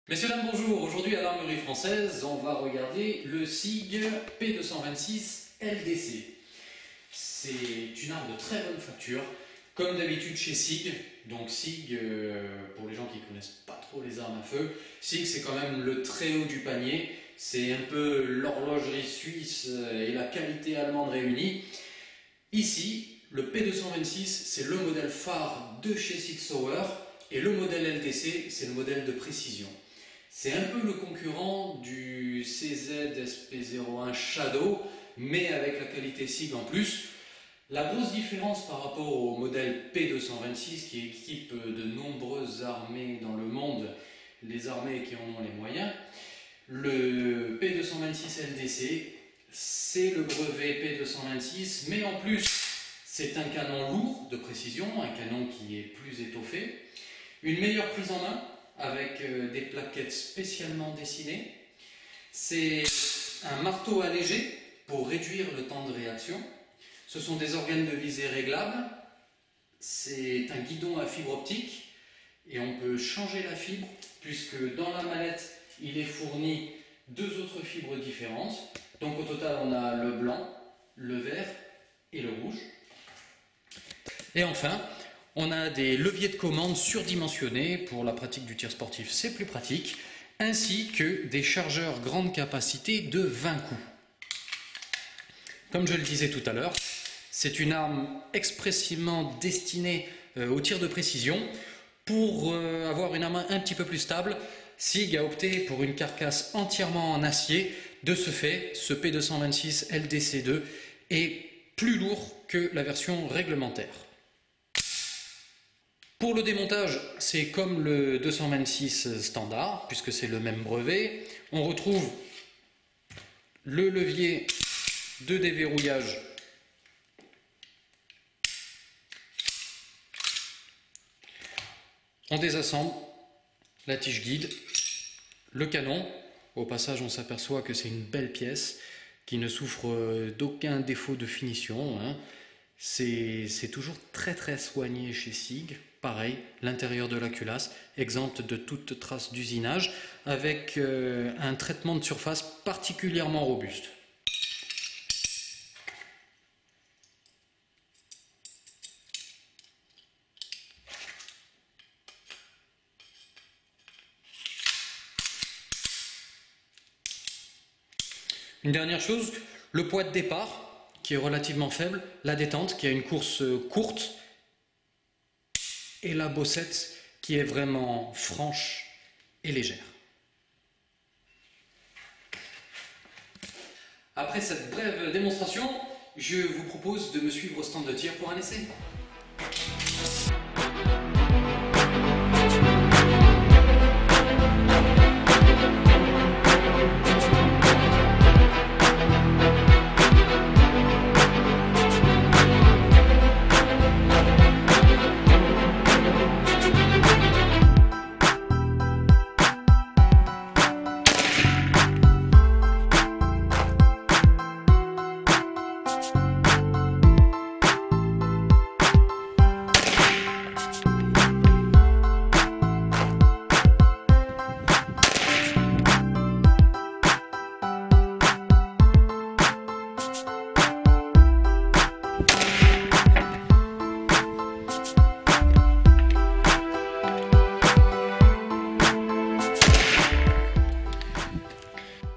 Messieurs, dames, bonjour. Aujourd'hui à l'Armurerie Française, on va regarder le SIG P226 LDC. C'est une arme de très bonne facture, comme d'habitude chez SIG. Donc SIG, pour les gens qui ne connaissent pas trop les armes à feu, SIG c'est quand même le très haut du panier. C'est un peu l'horlogerie suisse et la qualité allemande réunie. Ici, le P226, c'est le modèle phare de chez Sig Sauer, et le modèle LDC, c'est le modèle de précision. C'est un peu le concurrent du CZ SP01 Shadow, mais avec la qualité SIG en plus. La grosse différence par rapport au modèle P226 qui équipe de nombreuses armées dans le monde, les armées qui en ont les moyens, le P226 LDC, c'est le brevet P226, mais en plus c'est un canon lourd de précision, un canon qui est plus étoffé, une meilleure prise en main, avec des plaquettes spécialement dessinées. C'est un marteau allégé pour réduire le temps de réaction. Ce sont des organes de visée réglables. C'est un guidon à fibre optique et on peut changer la fibre puisque dans la mallette il est fourni deux autres fibres différentes. Donc au total on a le blanc, le vert et le rouge. Et enfin, on a des leviers de commande surdimensionnés pour la pratique du tir sportif, c'est plus pratique, ainsi que des chargeurs grande capacité de 20 coups. Comme je le disais tout à l'heure, c'est une arme expressément destinée au tir de précision. Pour avoir une arme un petit peu plus stable, SIG a opté pour une carcasse entièrement en acier. De ce fait, ce P226 LDC2 est plus lourd que la version réglementaire. Pour le démontage, c'est comme le 226 standard, puisque c'est le même brevet. On retrouve le levier de déverrouillage on désassemble la tige guide, le canon. Au passage, on s'aperçoit que c'est une belle pièce qui ne souffre d'aucun défaut de finition. C'est toujours très soigné chez SIG. Pareil, l'intérieur de la culasse, exempte de toute trace d'usinage, avec un traitement de surface particulièrement robuste. Une dernière chose, le poids de départ qui est relativement faible, la détente qui a une course courte et la bossette qui est vraiment franche et légère. Après cette brève démonstration, je vous propose de me suivre au stand de tir pour un essai.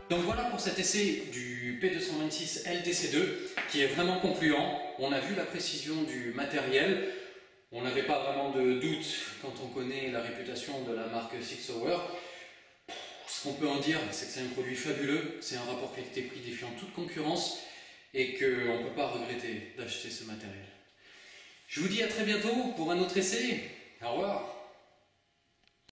Donc voilà pour cet essai du P226 LDC2 qui est vraiment concluant. On a vu la précision du matériel, on n'avait pas vraiment de doute quand on connaît la réputation de la marque Sig Sauer. Ce qu'on peut en dire, c'est que c'est un produit fabuleux, c'est un rapport qualité-prix défiant toute concurrence et qu'on ne peut pas regretter d'acheter ce matériel. Je vous dis à très bientôt pour un autre essai. Au revoir.